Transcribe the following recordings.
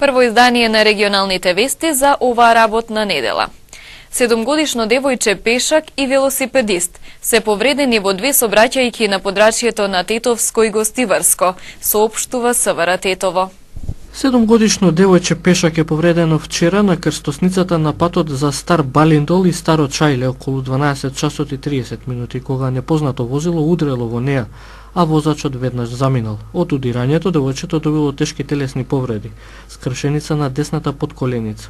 прво издание на регионалните вести за оваа работна недела. 7-годишно девојче пешак и велосипедист се повредени во две сообраќајки на подрачјето на Тетовско и Гостиварско, соопштува СВР Тетово. 7-годишно девојче пешак е повредено вчера на крстосницата на патот за Стар Балиндол и Старо Чајле околу 12 часот и 30 минути, кога непознато возило удрело во неа, а возачот веднаш заминал. Од удирањето девојчето добило тешки телесни повреди, скршеница на десната подколеница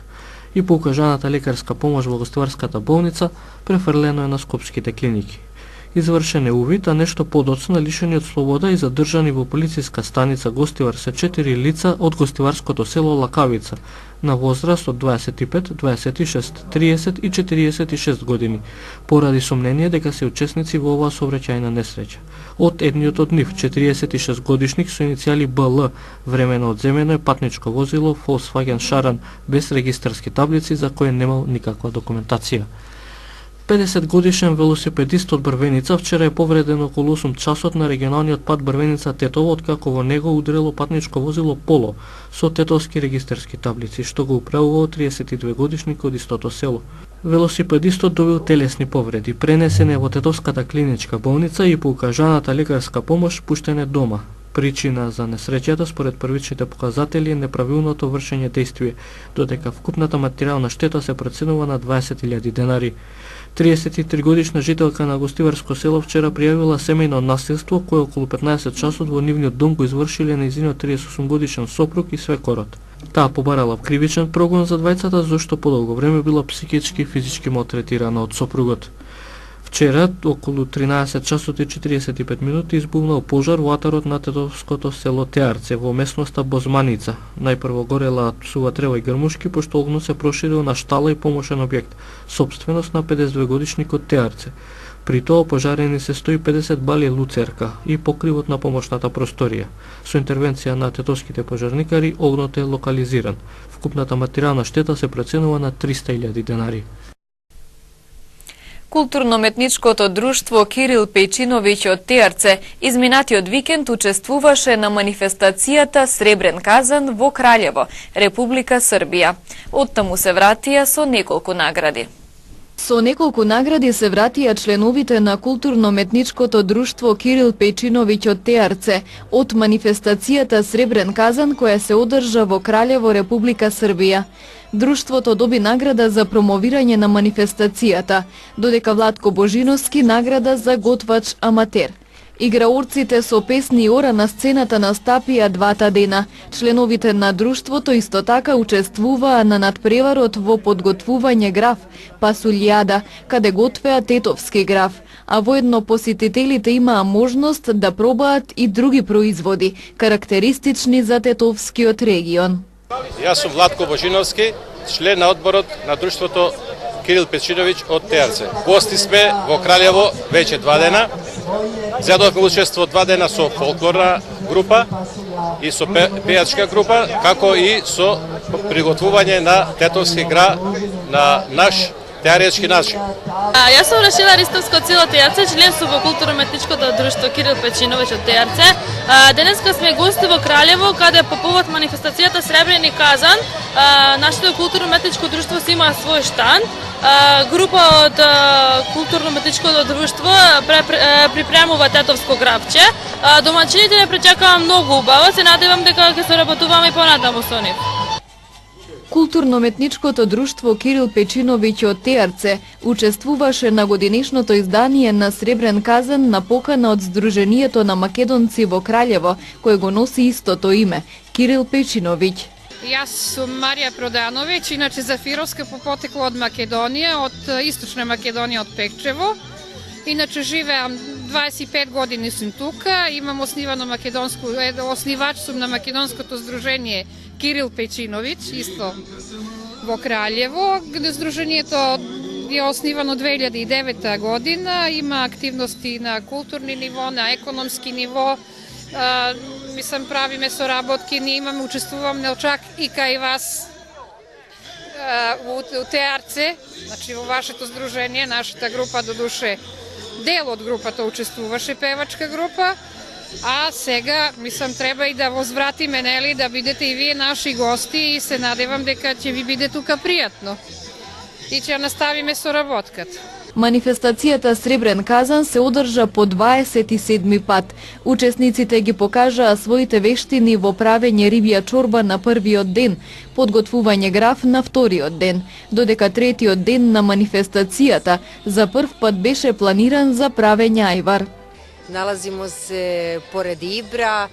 и по укажаната лекарска помош во Гостиварската болница префрлено е на скопските клиники. Извршен е увид, а нешто подоцна лишени од слобода и задржани во полициска станица Гостивар се 4 лица од гостиварското село Лакавица на возраст од 25, 26, 30 и 46 години, поради сомнение дека се учесници во оваа сообраќајна несреќа. Од едниот од нив, 46 годишник со иницијали БЛ, времено одземено е патничко возило Volkswagen Шаран без регистарски таблици за кое немал никаква документација. 50 годишен велосипедист од Брвеница вчера е повреден околу 8 часот на регионалниот пат Брвеница-Тетово, откако во него удрело патничко возило Поло со тетовски регистарски таблици, што го управувал 32 годишник од истото село. Велосипедистот добил телесни повреди, пренесен е во Тетовската клиничка болница и по укажаната лекарска помош пуштен е дома. Причина за несреќата според првичните показатели е неправилното вршење действие, додека вкупната материјална штета се проценува на 20.000 денари. 33 годишна жителка на Гостиварско село вчера пријавила семејно насилство кое околу 15 часот во нивниот дом го извршиле нејзиниот 38 годишен сопруг и свекорот. Таа побарала кривичен прогон за двајцата зашто подолго време била психички и физички малтретирана од сопругот. Вчера, околу 13 часот и 45 минути, избувнал пожар во атарот на тетовското село Теарце, во местноста Бозманица. Најпрво горела сува трева и грмушки, пошто огнот се проширил на штала и помошен објект, собственост на 52 годишникот Теарце. При тоа пожарени се 150 бали луцерка и покривот на помошната просторија. Со интервенција на тетовските пожарникари, огнот е локализиран. Вкупната материјална штета се проценува на 300.000 денари. Културно-метничкото друштво Кирил Пејчиновиќ од Теарце изминатиот викенд учествуваше на манифестацијата Сребрен казан во Краљево, Република Србија. Оттаму се вратија со неколку награди. Со неколку награди се вратија членовите на културно-метничкото друштво Кирил Пејчиновиќ од Теарце од манифестацијата Сребрен казан која се одржа во Краљево, Република Србија. Друштвото доби награда за промовирање на манифестацијата, додека Владко Божиновски награда за готвач аматер. Играорците со песни и ора на сцената настапија двата дена. Членовите на друштвото исто така учествуваа на надпреварот во подготвување граф Пасулјада, каде готвеа тетовски граф, а воедно посетителите имаа можност да пробаат и други производи, карактеристични за тетовскиот регион. Јас сум Владко Божиновски, член на одборот на друштвото Кирил Пејчиновиќ од Теарце. Гости сме во Краљево веќе 2 дена. Зедовме учество 2 дена со фолклорна група и со пејачка група, како и со приготвување на тетовски игра на наш теаречки начин. Јас сум Рашила Ристовска од село Теарце, член сум во културно-метничкото друштво Кирил Пејчиновиќ од Теарце. Денеска сме гости во Краљево, каде по повод манифестацијата Сребрени казан, нашето културно-метничко друштво си има свој штанд. Група од културно-метничкото друштво припремува тетовско графче. Домачините не пречекаа многу убаво, се надевам дека ќе соработуваме понатаму со нив. Културно-метничкото друштво Кирил Пејчиновиќ од Теарце учествуваше на годинишното издание на Сребрен казан на покана од Сдруженијето на македонци во Краљево, кој го носи истото име – Кирил Пејчиновиќ. Јас сум Марија Продановиќ, иначе зафировска по потекло од Македонија, од Источна Македонија, од Пекчево. Иначе живеам 25 години сум тука, имам основано македонско, основач сум на македонското здружение Кирил Пејчиновиќ, исто во Краљево, где здружението е основано 2009 година, има активности на културни ниво, на економски ниво, мислам правиме соработки, ние имаме, учествуваме чак и кај вас у Теарце, значи во вашето здружение, нашата група до душе, дел од групата учествуваше, певачка група, A сега, треба и да возвратиме, нели, да бидете и вие наши гости и се надевам дека ќе ви биде тука пријатно. И ќе наставиме со работката. Манифестацијата Сребрен казан се одржа по 27 пат. Учесниците ги покажаа своите вештини во правење рибја чорба на првиот ден, подготвување граф на вториот ден, додека третиот ден на манифестацијата за прв пат беше планиран за правење ајвар. Nalazimo se pored Ibra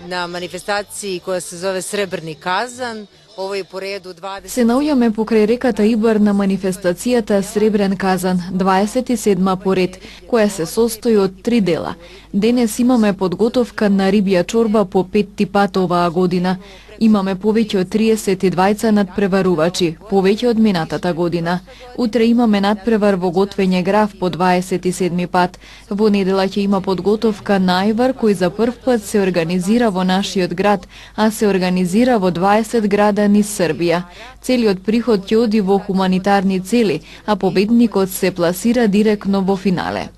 na manifestaciji koja se zove Srebrni kazan. Ovo je po redu 20... Се наоѓаме покрај реката Ибар на манифестацијата Сребрен казан, 27 поред, која се состои од 3 дела. Денес имаме подготовка на рибја чорба по 5 пат оваа година. Имаме повеќе од 32 надпреварувачи, повеќе од минатата година. Утре имаме надпревар во готвење граф по 27 пат. Во недела ќе има подготовка на ајвар кој за прв пат се организира во нашиот град, а се организира во 20 града низ Србија. Целиот приход ќе оди во хуманитарни цели, а победникот се пласира директно во финале.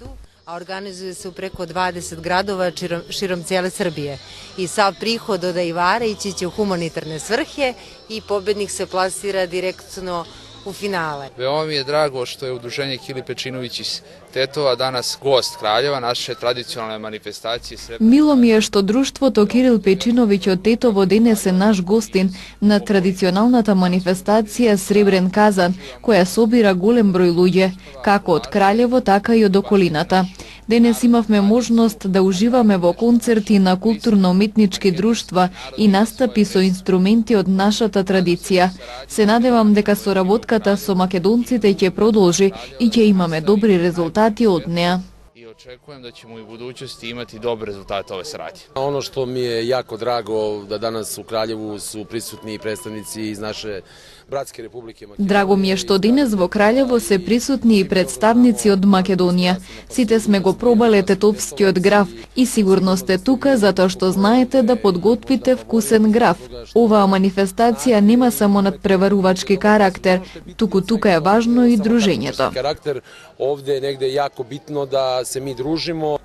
A organizuje se u preko 20 gradova širom cijele Srbije. I sav prihod od aјvara ići će u humanitarne svrhe i pobednik se plasira direktno u finale. Veoma mi je drago što je udruženje Kili Pečinović iz Tetova danas gost Kraljeva, naše tradicionalne manifestacije. Мило ми е што друштвото Кирил Печиновиќ од Тетово денес е наш гостин на традиционалната манифестација Сребрен казан, која собира голем број луѓе, како од Краљево, така и од околината. Денес имавме можност да уживаме во концерти на културно-уметнички друштва и настапи со инструменти од нашата традиција. Се надевам дека соработката со македонците ќе продолжи и ќе имаме добри резултати од неа. I očekujem da ćemo i u budućnosti imati dobre rezultate ove saradnje. Ono što mi je jako drago da danas u Kraljevu su prisutni predstavnici iz naše bratske Republike Makedonije. Драго ми е што денес во Краљево се присутни и представници од Македонија. Сите сме го пробале тетовскиот граф и сигурно сте тука затоа што знаете да подготвите вкусен граф. Оваа манифестација нема само надпреварувачки карактер, туку тука е важно и дружењето. Ovde je negde jako bitno da se mi družimo.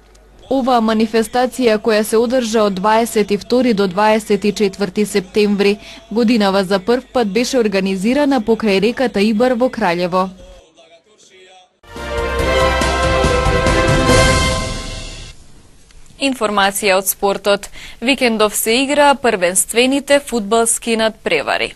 Оваа манифестација која се одржа од 22 до 24 септември годинава за прв пат беше организирана покрај реката Ибар во Краљево. Информација од спортот. Викендов се игра првенствените фудбалски надпревари.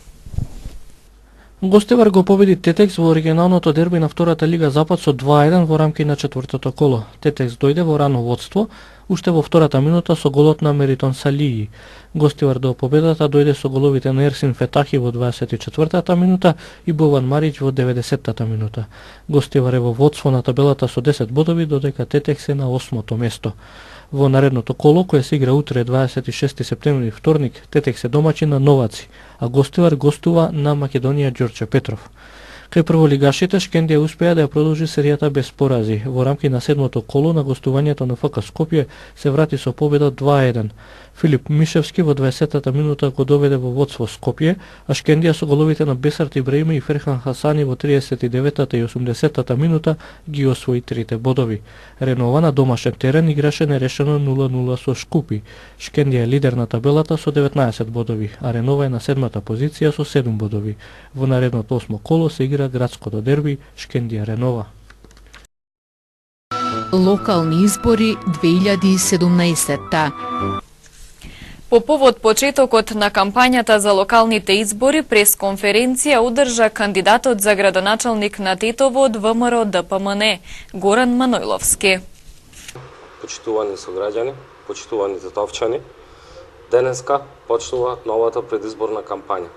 Гостевар го победи Тетекс во оригиналното дерби на втората лига Запад со 2-1 во рамки на четвртото коло. Тетекс дојде во рано водство, уште во втората минута со голот на Меритон Салии. Гостевар до победата дојде со головите на Ерсин Фетахи во 24-та минута и Бован Марич во 90-та минута. Гостевар е во водство на табелата со 10 бодови, додека Тетекс е на 8-то место. Во наредното коло, кое се игра утре 26 септември вторник, Тетекс е домаќин на Новаци, а Гостевар гостува на Македонија Ѓорче Петров. Кај прволигашите Шкендија успеа да ја продолжи серијата без порази. Во рамки на седмото коло на гостувањето на ФК Скопје се врати со победа 2-1. Филип Мишевски во 20-та минута го доведе во водство Скопје, а Шкендија со головите на Бесарт Ибраими и Ферхан Хасани во 39-та и 80-та минута ги освои трите бодови. Ренова на домашен терен играше нерешено 0-0 со Шкупи. Шкендија е лидер на табелата со 19 бодови, а Ренова е на седмата позиција со 7 бодови. Во наредното 8 коло се игра градското дерби Шкендија Ренова. Локални избори 2017. По повод почетокот на кампањата за локалните избори, пресконференција одржа кандидатот за градоначалник на Тетово од ВМРО ДПМН, Горан Манојловски. Почитувани сограѓани, почитувани тетовчани, денеска почнува новата предизборна кампања.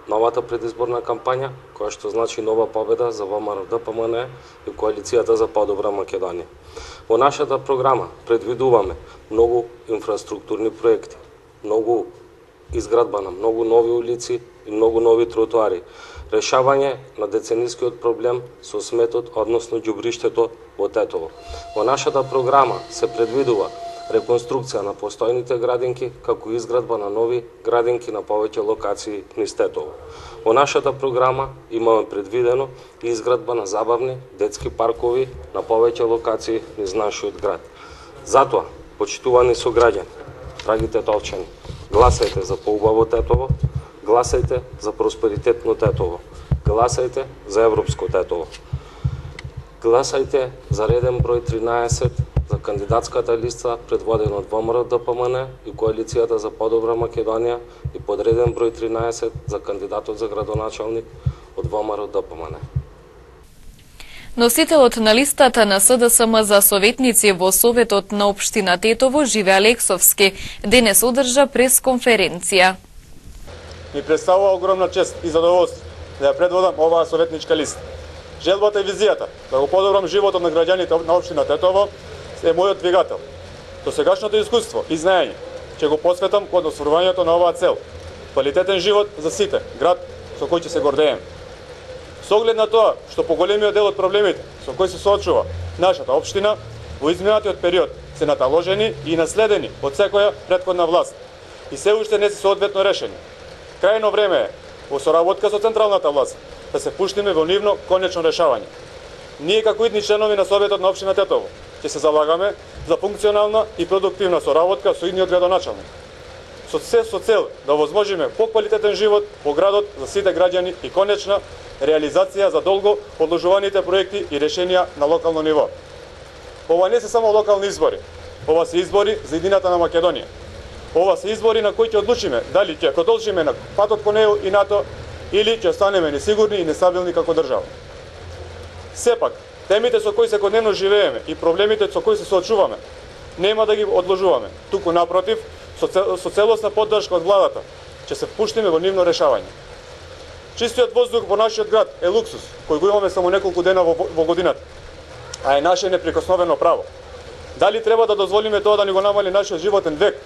Новата предизборна кампања, која што значи нова победа за ВМРО ДПМН и Коалицијата за подобра Македонија. Во нашата програма предвидуваме многу инфраструктурни проекти, многу изградба на многу нови улици и многу нови тротоари, решавање на деценискиот проблем со сметот, односно ѓубриштето во Тетово. Во нашата програма се предвидува реконструкција на постојните градинки, како изградба на нови градинки на повеќе локации низ Тетово. Во нашата програма имаме предвидено и изградба на забавни детски паркови на повеќе локации низ нашиот град. Затоа, Почитувани сограѓани, драги тетовчани, гласајте за поубаво Тетово, гласајте за просперитетно Тетово, гласајте за европско Тетово. Гласајте за реден број 13 за кандидатската листа предводена од ВМРО ДПМН и Коалицијата за подобра Македонија и под реден број 13 за кандидатот за градоначалник од ВМРО ДПМН. Носителот на листата на СДСМ за советници во Советот на општина Тетово, Живе Алексовски, денес одржа пресконференција. Ми представува огромна чест и задоволство да ја предводам оваа советничка листа. Желбата и визијата да го подобрам животот на граѓаните на општина Тетово е мојот двигател. Досегашното искуство и знаење ќе го посветам кон остварувањето на оваа цел. Квалитетен живот за сите, град со кој ќе се гордеем. Со оглед на тоа што поголемиот дел од проблемите со кои се соочува нашата општина во изминатиот период се наталожени и наследени од секоја претходна власт и се уште не се соодветно решени. Крајно време е во соработка со централната власт да се пуштиме во нивно конечно решавање. Ние како идни членови на Советот на општина Тетово ќе се залагаме за функционална и продуктивна соработка со идниот градоначалник. Со цел да овозможиме поквалитетен живот во градот за сите граѓани и конечна реализација за долго одложуваните проекти и решенија на локално ниво. Ова не се само локални избори, ова се избори за иднината на Македонија. Ова се избори на кои ќе одлучиме дали ќе продолжиме на патот кон ЕУ и НАТО или ќе станеме несигурни и нестабилни како држава. Сепак, темите со кои секојдневно живееме и проблемите со кои се соочуваме нема да ги одложуваме, туку напротив, со целосна поддршка од владата ќе се впуштиме во нивно решавање. Чистиот воздух во нашиот град е луксус, кој го имаме само неколку дена во годината, а е наше неприкосновено право. Дали треба да дозволиме тоа да ни го намали нашиот животен век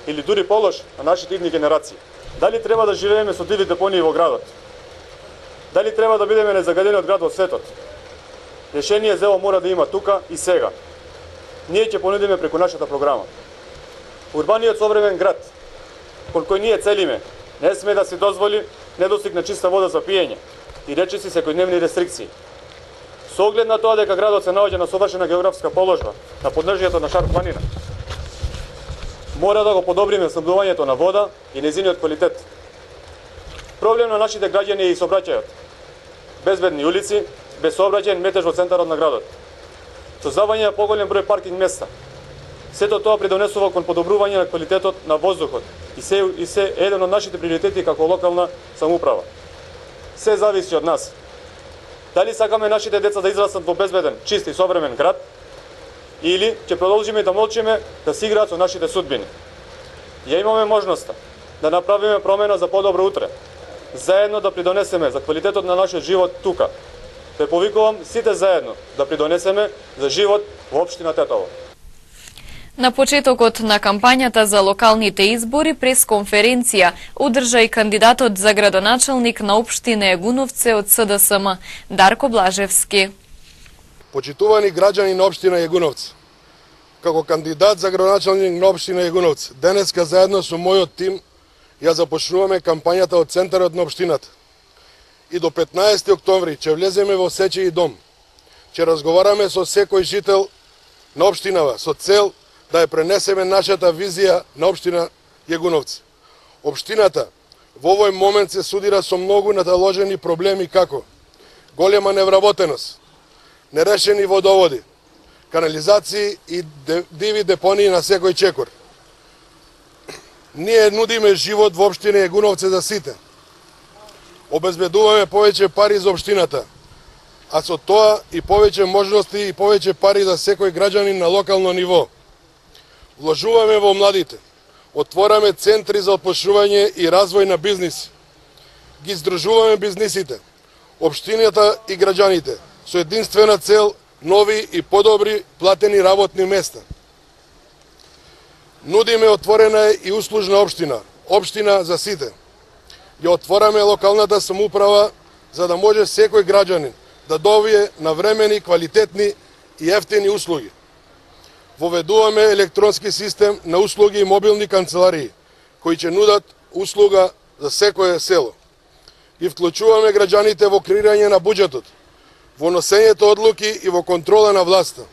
или дури полош на нашите идни генерации? Дали треба да живееме со диви депонии во градот? Дали треба да бидеме незагадениот град во светот? Решение за ово мора да има тука и сега. Ние ќе понудиме преку нашата програма. Урбаниот современ град, кон кој ние целиме, не сме да си дозволи недостиг на чиста вода за пиење и речиси секојдневни рестрикции. Со оглед на тоа дека градот се наоѓа на совршена географска положба на подножјето на Шар планина, мора да го подобриме снабдувањето на вода и незиниот квалитет. Проблем на нашите граѓани е и сообраќајот. Безбедни улици, без сообраќајен метеж во центарот на градот. Создавање на поголем број паркинг места. Сето тоа придонесува кон подобрување на квалитетот на воздухот и се еден од нашите приоритети како локална самоуправа. Се зависи од нас. Дали сакаме нашите деца да израстат во безбеден, чист и современ град, или ќе продолжиме да молчиме да си играат со нашите судбини. Ја имаме можноста да направиме промена за подобро утре, заедно да придонесеме за квалитетот на нашиот живот тука. Ве повикувам сите заедно да придонесеме за живот во општина Тетово. На почетокот на кампањата за локалните избори пресконференција одржа и кандидатот за градоначалник на општина Јагуновце од СДСМ Дарко Блажевски. Почитувани граѓани на општина Јагуновце, како кандидат за градоначалник на општина Јагуновце, денеска заедно со мојот тим ја започнуваме кампањата од центарот на општината. И до 15 октомври ќе влеземе во сечеј дом. Ќе разговараме со секој жител на општинава со цел да ја пренесеме нашата визија на општина Јагуновце. Општината во овој момент се судира со многу наталожени проблеми како голема невработеност, нерешени водоводи, канализации и диви депонии на секој чекор. Ние нудиме живот во општина Јагуновце за сите. Обезбедуваме повеќе пари за општината, а со тоа и повеќе можности и повеќе пари за секој граѓанин на локално ниво. Вложуваме во младите, отвораме центри за отпушување и развој на бизнис. Ги здружуваме бизнисите, општината и граѓаните со единствена цел нови и подобри платени работни места. Нудиме отворена и услужна општина, општина за сите. Ја отвораме локалната самоуправа за да може секој граѓанин да добие навремени, квалитетни и ефтини услуги. Воведуваме електронски систем на услуги и мобилни канцеларии, кои ќе нудат услуга за секое село. И вклучуваме граѓаните во креирање на буџетот, во носењето одлуки и во контрола на власта.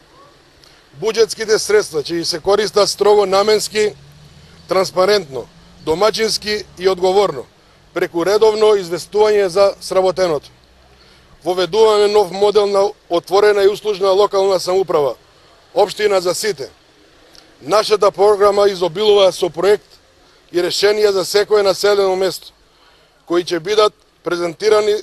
Буџетските средства ќе се користат строго наменски, транспарентно, домачински и одговорно, преку редовно известување за сработеното. Воведуваме нов модел на отворена и услужна локална самоуправа, општина за сите. Нашата програма изобилува со проект и решенија за секое населено место, кои ќе бидат презентирани.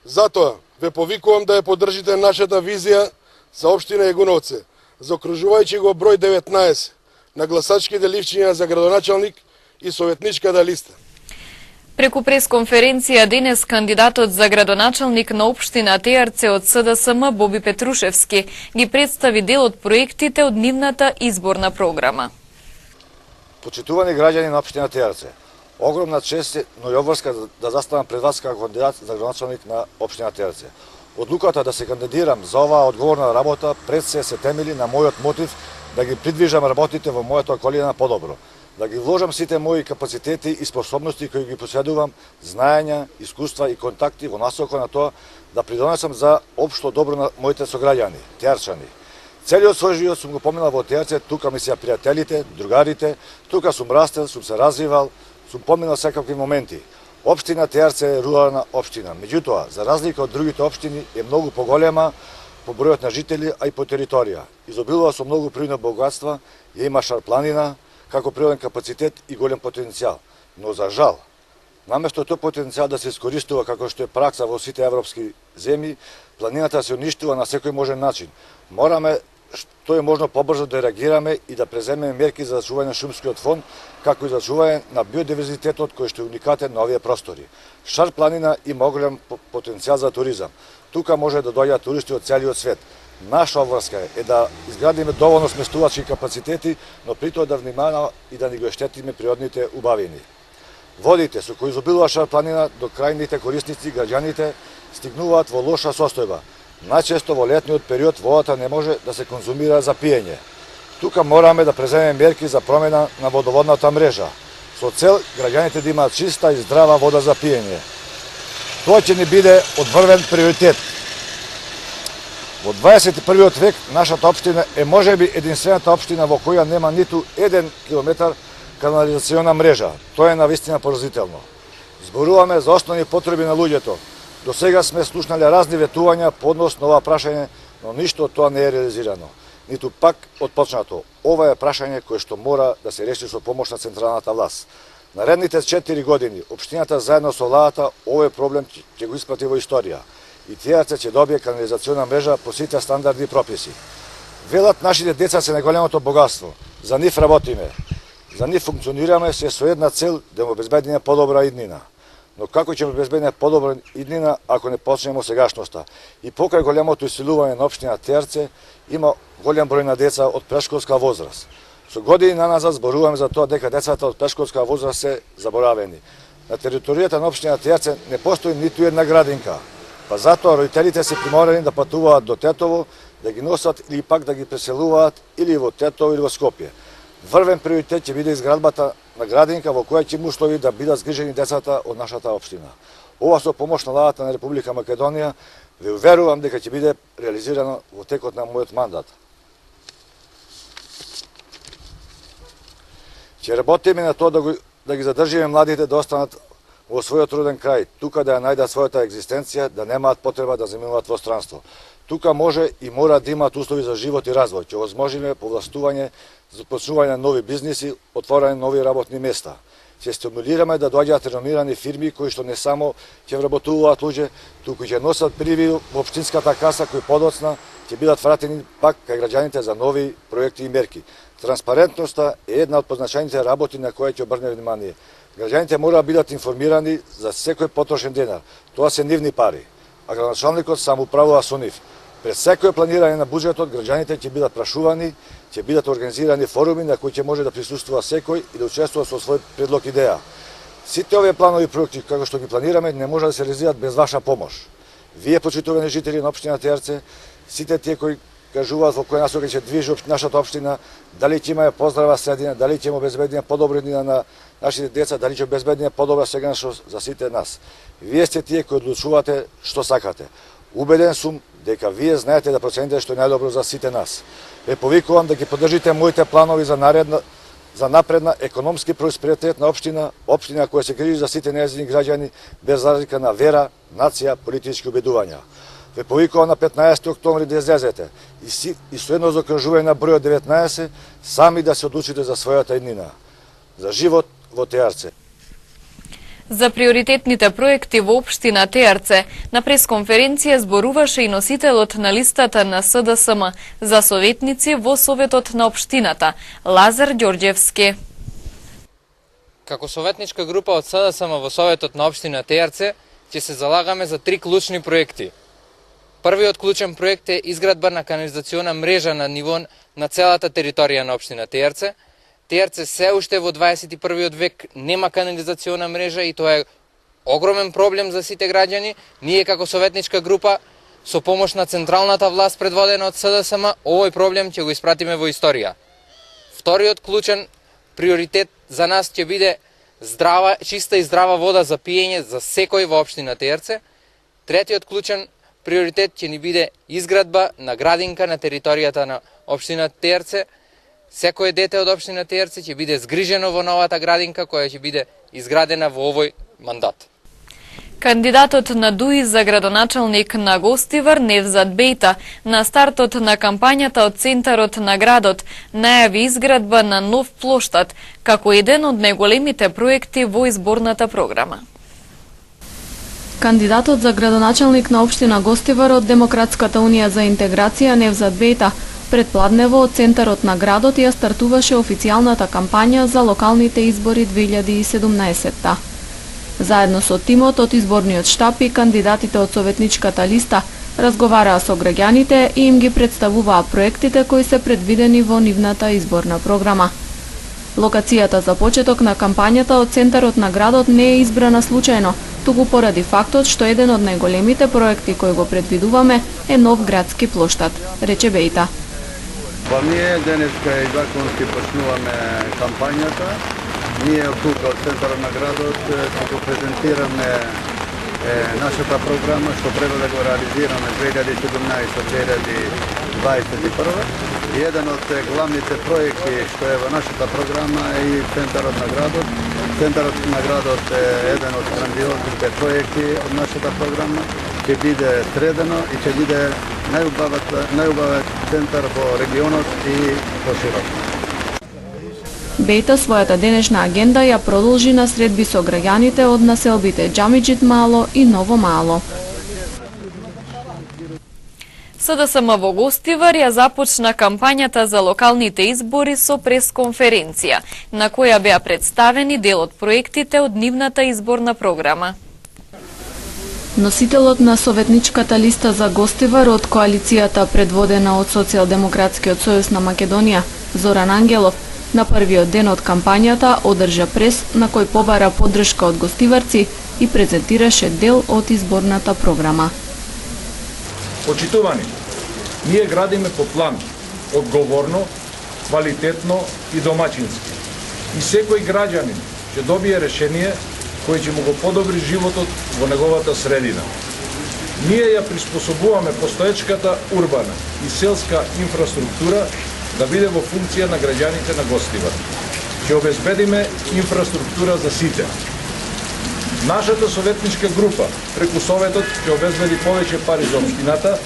Затоа ве повикувам да ја поддржите нашата визија за општина Егуновци, заокружувајќи го број 19 на гласачките ливчиња за градоначалник и советничката листа. Преку пресконференција денес кандидатот за градоначалник на општина Теарце од СДСМ Боби Петрушевски ги представи дел од проектите од нивната изборна програма. Почитувани граѓани на општина Теарце, огромна чест е, но и обврска да заставам пред вас како кандидат за градоначалник на општина Теарце. Одлуката да се кандидирам за оваа одговорна работа пред се темели на мојот мотив да ги придвижам работите во мојата околина подобро, да ги вложам сите мои капацитети и способности кои ги поседувам, знаења, искуства и контакти во насока на тоа да придонесам за општо добро на моите сограѓани, теарчани. Целиот свој живот сум го поминал во Теарце, тука ми се пријателите, другарите, тука сум растел, сум се развивал, сум поминал секакви моменти. Општина Теарце е рурална општина, меѓутоа, за разлика од другите општини, е многу поголема по бројот на жители, а и по територија. Изобилува со многу природни богатства, ја има шар планина, како природен капацитет и голем потенцијал. Но за жал, наместо тој потенцијал да се искористува како што е пракса во сите европски земји, планината се уништува на секој можен начин. Мораме што е можно побрзо да реагираме и да преземеме мерки за зачување на шумскиот фонд, како и за зачување на биодиверзитетот кој што е уникатен на овие простори. Шар планина има голем потенцијал за туризам. Тука може да доаѓаат туристи од целиот свет. Наша обврска е да изградиме доволно сместувачки капацитети, но при тоа да внимаваме и да не го штетиме природните убавини. Водите со кои изобилува шар планина до крајните корисници, граѓаните, стигнуваат во лоша состојба. Најчесто во летниот период водата не може да се конзумира за пиење. Тука мораме да преземеме мерки за промена на водоводната мрежа, со цел граѓаните да имаат чиста и здрава вода за пиење. Тоа ќе ни биде одврвен приоритет. Во 21. век нашата општина е можеби единствената општина во која нема ниту 1 километар канализациона мрежа. Тоа е навистина поразително. Зборуваме за основни потреби на луѓето. До сега сме слушнале разни ветувања по однос на ова прашање, но ништо од тоа не е реализирано. Ниту пак отпочнато. Ова е прашање кое што мора да се реши со помош на централната власт. Наредните 4 години, општината заедно со владата овој проблем ќе го испрати во историја. И Теарце ќе добие канализациона мрежа по сите стандарди и прописи. Велат нашите деца се најголемото богатство. За нив работиме. За нив функционираме се со една цел да му обезбедиме подобра иднина. Но како ќе му обезбедиме подобра иднина ако не почнеме сегашноста? И покрај големото исилување на општина Теарце има голем број на деца од прешколска возраст. Со години наназад зборуваме за тоа дека децата од прешколска возраст се заборавени. На територијата на општина Теарце не постои ниту една градинка. Па затоа родителите се приморени да патуваат до Тетово, да ги носат или пак да ги преселуваат или во Тетово или во Скопје. Врвен приоритет ќе биде изградбата на градинка во која ќе има услови да бидат згрижени децата од нашата општина. Ова со помош на владата на Република Македонија ве уверувам дека ќе биде реализирано во текот на мојот мандат. Ќе работиме на тоа да ги задржиме младите да останат во својот роден крај, тука да ја најдат својата екзистенција, да немаат потреба да заминуваат во странство. Тука може и мора да имаат услови за живот и развој, ќе овозможиме повластување, започнување на нови бизниси, отворање на нови работни места. Ќе стимулираме да доаѓаат реномирани фирми кои што не само ќе вработуваат луѓе, туку ќе носат приливи во општинската каса кои подоцна ќе бидат вратени пак кај граѓаните за нови проекти и мерки. Транспарентноста е една од позначајните работи на која ќе обрне внимание. Граѓаните мора да бидат информирани за секој потрошен денар. Тоа се нивни пари, а градоначалникот само управува со нив. Пред секој планирање на буџетот, граѓаните ќе бидат прашувани, ќе бидат организирани форуми на кои ќе може да присуствува секој и да учествува со свој предлог идеја. Сите овие планови проекти како што ги планираме не може да се реализираат без ваша помош. Вие, почитувани жители на општина Теарце, сите тие кои кажуваат во која насока ќе движи нашата општина, дали ќе имаме поздрава средина, дали ќе обезбедиме подобра иднина на нашите деца, дали ќе обезбедиме подобра сегашност за сите нас. Вие сте тие кои одлучувате што сакате. Убеден сум дека вие знаете да процените што е најдобро за сите нас. Ве повикувам да ги поддржите моите планови за напредна економски просперитет на општина која се грижи за сите нејзини граѓани без разлика на вера, нација, политички убедувања. Ве повикувам на 15 октомври да излезете и со едно закружување на бројот 19 сами да се одлучите за својата иднина, за живот во Теарце. За приоритетните проекти во општина Теарце на пресконференција зборуваше и носителот на листата на СДСМ за советници во Советот на општината Лазар Ѓорѓевски. Како советничка група од СДСМ во Советот на општина Теарце ќе се залагаме за 3 клучни проекти. Првиот клучен проект е изградба на канализациона мрежа на ниво на целата територија на општина Теарце. Теарце се уште во 21. век нема канализациона мрежа и тоа е огромен проблем за сите граѓани. Ние како советничка група со помош на централната власт предводена од СДСМ овој проблем ќе го испратиме во историја. Вториот клучен приоритет за нас ќе биде чиста и здрава вода за пиење за секој во општина Теарце. Третиот клучен приоритет ќе ни биде изградба на градинка на територијата на општина Теарце. Секое дете од општина Теарце ќе биде згрижено во новата градинка која ќе биде изградена во овој мандат. Кандидатот на ДУИ за градоначалник на Гостивар Невзат Бејта на стартот на кампањата од центарот на градот најави изградба на нов плоштад како еден од најголемите проекти во изборната програма. Кандидатот за градоначалник на општина Гостивар од Демократската унија за интеграција Невзат Бејта предпладнево од центарот на градот ја стартуваше официјалната кампања за локалните избори 2017. Заедно со тимот од изборниот штаб и кандидатите од советничката листа разговараа со граѓаните и им ги представуваа проектите кои се предвидени во нивната изборна програма. Локацијата за почеток на кампањата од центарот на градот не е избрана случајно, туку поради фактот што еден од најголемите проекти кои го предвидуваме е нов градски плоштад, рече Бејта. Па ние денеска и законски почнуваме кампањата. Ние од тука од центарот на градот ќе го презентираме нашата програма што треба да го реализираме 2017-2021. И еден од главните проекти што е во нашата програма е и центарот на градот. Центарот на градот е еден од грандиозните проекти од нашата програма. Ќе биде средено и ќе биде најубавиот центар во регионот и поширок. Бејта својата денешна агенда ја продолжи на средби со граѓаните од населбите Џамиџит Мало и Ново Мало. СДСМ во Гостивар ја започна кампањата за локалните избори со пресконференција, на која беа представени дел од проектите од нивната изборна програма. Носителот на советничката листа за Гостивар од коалицијата предводена од Социјалдемократскиот сојуз на Македонија, Зоран Ангелов, на првиот ден од кампањата одржа прес на кој побара поддршка од гостиварци и презентираше дел од изборната програма. Почитувани, ние градиме по план, одговорно, квалитетно и домачински. И секој граѓанин ќе добие решение кој ќе му го подобри животот во неговата средина. Ние ја приспособуваме постоечката урбана и селска инфраструктура да биде во функција на граѓаните на Гостивар. Ќе обезбедиме инфраструктура за сите. Нашата советничка група преку Советот ќе обезбеди повеќе пари за општината,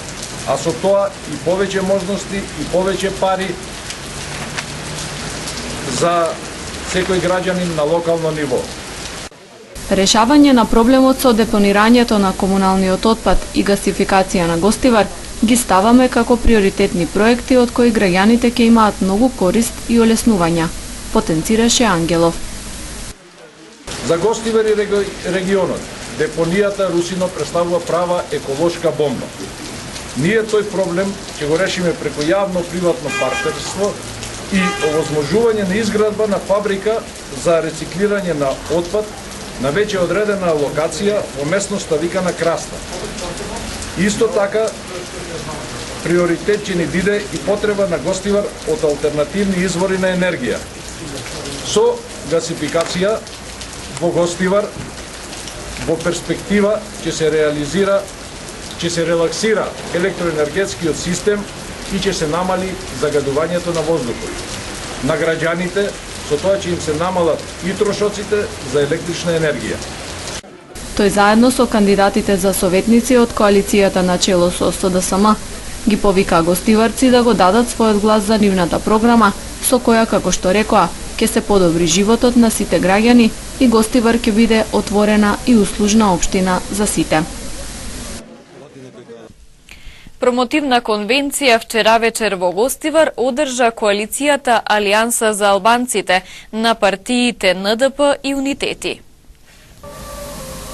а со тоа и повеќе можности и повеќе пари за секој граѓанин на локално ниво. Решавање на проблемот со депонирањето на комуналниот отпад и гасификација на Гостивар ги ставаме како приоритетни проекти од кои граѓаните ќе имаат многу корист и олеснувања, потенцираше Ангелов. За Гостивар и регионот, депонијата Русино представува права еколошка бомба. Ние тој проблем ќе го решиме преку јавно-приватно партнерство и овозможување на изградба на фабрика за рециклирање на отпад на веќе одредена локација во местноста викана Краста. Исто така, приоритет ќе ни биде и потреба на Гостивар од алтернативни извори на енергија. Со гасификација во Гостивар во перспектива ќе се реализира ќе се релаксира електроенергетскиот систем и ќе се намали загадувањето на воздухот. На граѓаните со тоа ќе им се намалат и трошоците за електрична енергија. Тој заедно со кандидатите за советници од коалицијата на чело со СДСМ ги повика гостиварци да го дадат својот глас за нивната програма, со која, како што рекоа, ќе се подобри животот на сите граѓани и Гостивар ќе биде отворена и услужна општина за сите. Промотивна конвенција вчера вечер во Гостивар одржа коалицијата Алијанса за албанците на партиите НДП и Унитети.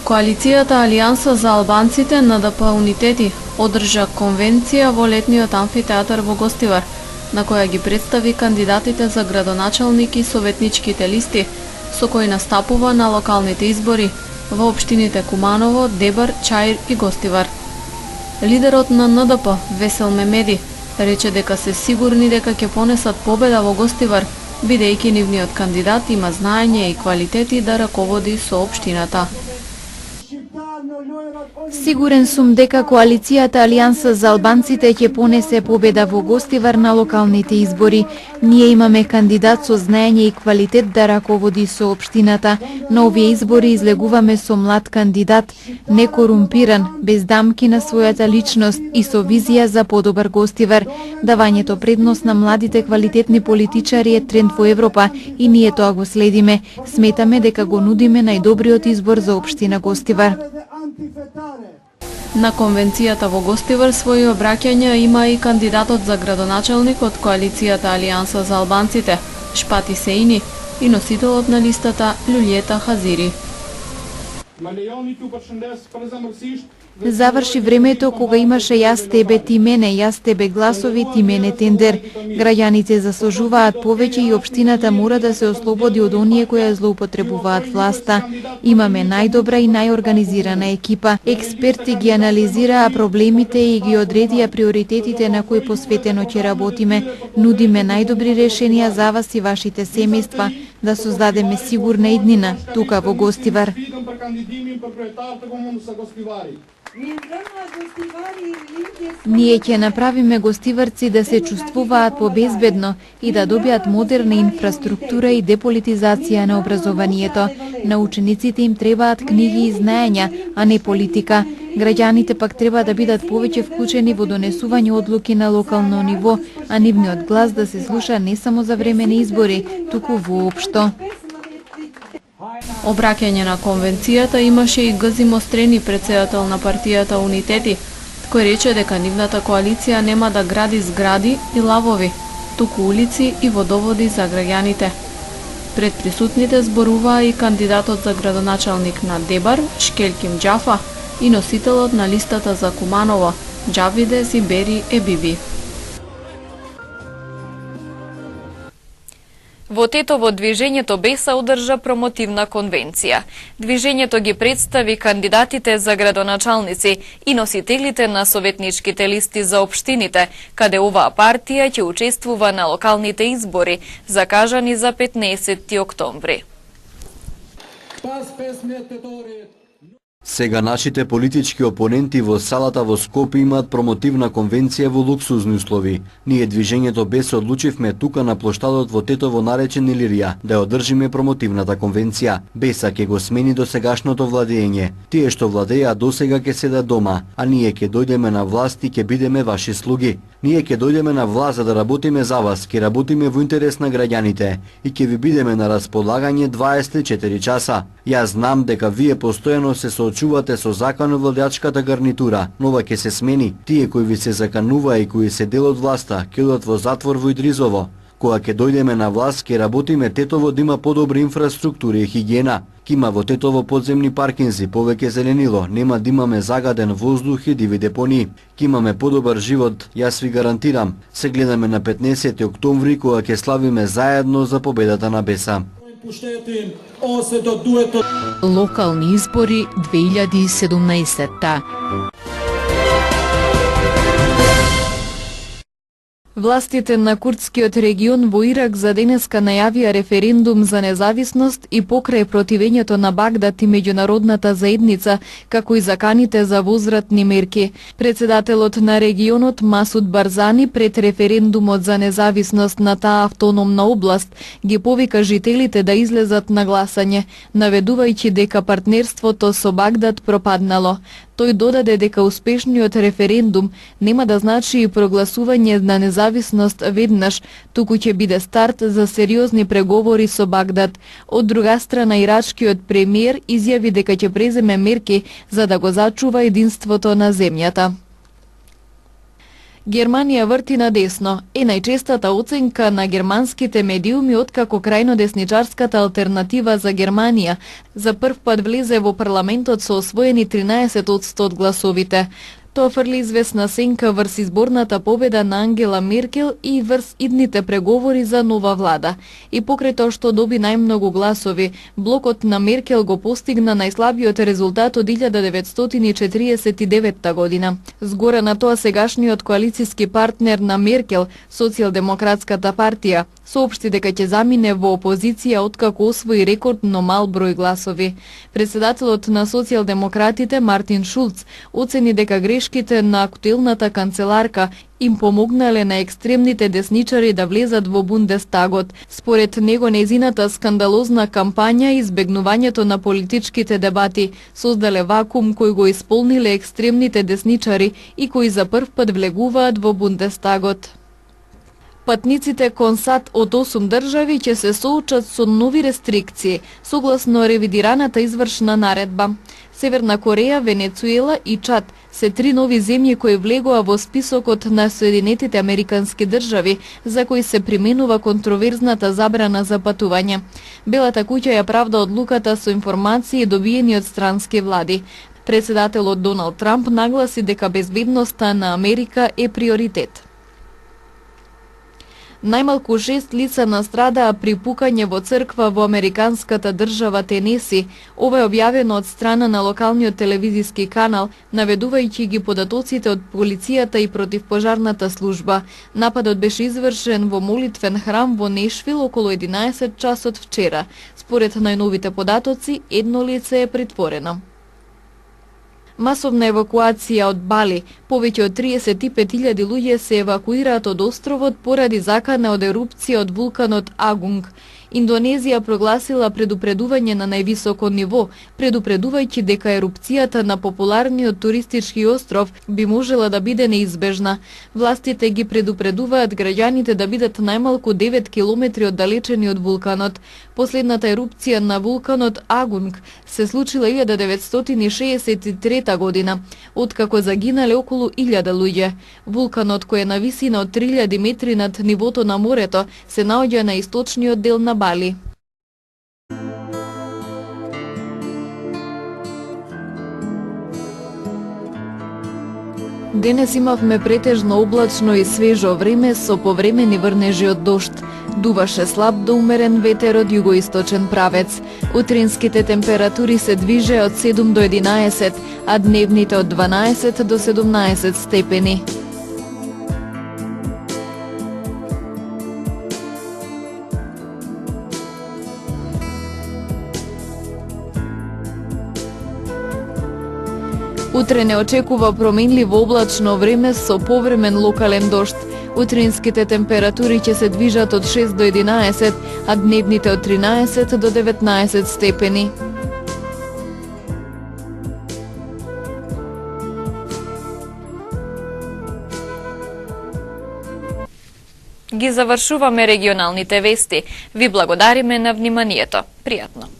Коалицијата Алијанса за албанците НДП Унитети одржа конвенција во летниот амфитеатар во Гостивар, на која ги представи кандидатите за градоначалник и советничките листи, со кои настапува на локалните избори во општините Куманово, Дебар, Чаир и Гостивар. Лидерот на НДП, Весел Мемеди, рече дека се сигурни дека ќе понесат победа во Гостивар, бидејќи нивниот кандидат има знаење и квалитети да раководи со општината. Сигурен сум дека коалицијата Алијанса за албанците ќе понесе победа во Гостивар на локалните избори. Ние имаме кандидат со знаење и квалитет да раководи со општината. На овие избори излегуваме со млад кандидат, некорумпиран, без дамки на својата личност и со визија за подобар Гостивар. Давањето предност на младите квалитетни политичари е тренд во Европа и ние тоа го следиме. Сметаме дека го нудиме најдобриот избор за општина Гостивар. На конвенцијата во Гостивар своји обраќања има и кандидатот за градоначалник од коалицијата Алијанса за албанците, Шпати Сеини, и носителот на листата Лјулјета Хазири. Заврши времето кога имаше јас тебе ти мене, јас тебе гласови ти мене тендер. Граѓаните заслужуваат повеќе и општината мора да се ослободи од оние кои ја злоупотребуваат власта. Имаме најдобра и најорганизирана екипа. Експерти ги анализираа проблемите и ги одредија приоритетите на кои посветено ќе работиме. Нудиме најдобри решенија за вас и вашите семејства, да создадеме сигурна иднина тука во Гостивар. Ние ќе направиме гостиварци да се чувствуваат побезбедно и да добијат модерна инфраструктура и деполитизација на образованието. На учениците им требаат книги и знаења, а не политика. Граѓаните пак треба да бидат повеќе вклучени во донесување одлуки на локално ниво, а нивниот глас да се слуша не само за време на избори, туку воопшто. Обраќање на конвенцијата имаше и Гзимо Стрени, председател на партијата Унитети, кој рече дека нивната коалиција нема да гради згради и лавови, туку улици и водоводи за граѓаните. Пред присутните зборуваа и кандидатот за градоначалник на Дебар, Шкелким Џафа, и носителот на листата за Куманово, Џавиде Зибери Ебиби. Во Тетово движењето Беса одржа промотивна конвенција. Движењето ги представи кандидатите за градоначалници и носителите на советничките листи за општините, каде оваа партија ќе учествува на локалните избори, закажани за 15 октомври. Сега нашите политички опоненти во салата во Скопје имаат промотивна конвенција во луксузни услови. Ние движењето Беса одлучивме тука на плоштадот во Тетово наречен Илирија да ја одржиме промотивната конвенција. Беса ќе го смени досегашното владење. Тие што владеа досега ќе седат дома, а ние ќе дојдеме на власт и ќе бидеме ваши слуги. Ние ќе дојдеме на власт за да работиме за вас, ќе работиме во интерес на граѓаните и ќе ви бидеме на располагање 24 часа. Јас знам дека вие постојано се соочувате со законовладачката гарнитура, но ова ќе се смени. Тие кои ви се заканува и кои се дел од власта, ќе одат во затвор во Идризово. Кога ќе дојдеме на власт, ќе работиме Тетово да има подобра инфраструктура и хигиена. Ќе има во Тетово подземни паркинзи, повеќе зеленило, нема да имаме загаден воздух и диви депонии. Ќе имаме подобар живот, јас ви гарантирам. Се гледаме на 15 октомври кога ќе славиме заедно за победата на Беса. Локални избори 2017. Властите на курдскиот регион во Ирак за денеска најавија референдум за независност и покрај противењето на Багдад и меѓународната заедница, како и заканите за возвратни мерки. Председателот на регионот Масуд Барзани пред референдумот за независност на таа автономна област ги повика жителите да излезат на гласање, наведувајќи дека партнерството со Багдад пропаднало. Тој додаде дека успешниот референдум нема да значи и прогласување на независност веднаш, туку ќе биде старт за сериозни преговори со Багдад. Од друга страна, ирачкиот премиер изјави дека ќе преземе мерки за да го зачува единството на земјата. Германија врти на десно е најчестата оценка на германските медиуми откако крајнодесничарската алтернатива за Германија за прв пат влезе во парламентот со освоени 13% од гласовите. Тоа фрли известна сенка врз изборната победа на Ангела Меркел и врз идните преговори за нова влада. И покрај тоа што доби најмногу гласови, блокот на Меркел го постигна најслабиот резултат од 1949 година. Згоре на тоа, сегашниот коалициски партнер на Меркел, Социјалдемократската партија, соопшти дека ќе замине во опозиција откако освои рекордно мал број гласови. Председателот на социјалдемократите Мартин Шулц оцени дека грешките на актуелната канцеларка им помогнале на екстремните десничари да влезат во Бундестагот. Според него, нејзината скандалозна кампања и избегнувањето на политичките дебати создале вакуум кој го исполниле екстремните десничари и кои за прв пат влегуваат во Бундестагот. Патниците кон САД од 8 држави ќе се соочат со нови рестрикции, согласно ревидираната извршна наредба. Северна Кореја, Венецуела и Чад се 3 нови земји кои влегоа во списокот на Соединетите Американски држави, за кои се применува контроверзната забрана за патување. Белата куќа ја правда одлуката со информации добиени од странски влади. Председателот Доналд Трамп нагласи дека безбедноста на Америка е приоритет. Најмалку 6 лица настрадаа при пукање во црква во американската држава Тенеси. Ова е објавено од страна на локалниот телевизиски канал, наведувајќи ги податоците од полицијата и противпожарната служба. Нападот беше извршен во молитвен храм во Нешвил околу 11 часот вчера. Според најновите податоци, едно лице е притворено. Масовна евакуација од Бали. Повеќе од 35.000 луѓе се евакуираат од островот поради закана од ерупција од вулканот Агунг. Индонезија прогласила предупредување на највисоко ниво, предупредувајќи дека ерупцијата на популарниот туристички остров би можела да биде неизбежна. Властите ги предупредуваат граѓаните да бидат најмалку 9 километри оддалечени од вулканот. Последната ерупција на вулканот Агунг се случила 1963 година, откако загинале околу 1000 луѓе. Вулканот, кој е на висина од 3000 метри над нивото на морето, се наоѓа на источниот дел на Бали. Денес имавме претежно облачно и свежо време со повремени врнежи од дожд. Дуваше слаб до умерен ветер од југоисточен правец. Утринските температури се движеа од 7 до 11, а дневните од 12 до 17 степени. Утре не очекува променливо облачно време со повремен локален дожд. Утринските температури ќе се движат од 6 до 11, а дневните од 13 до 19 степени. Ги завршуваме регионалните вести. Ви благодариме на вниманието. Пријатно.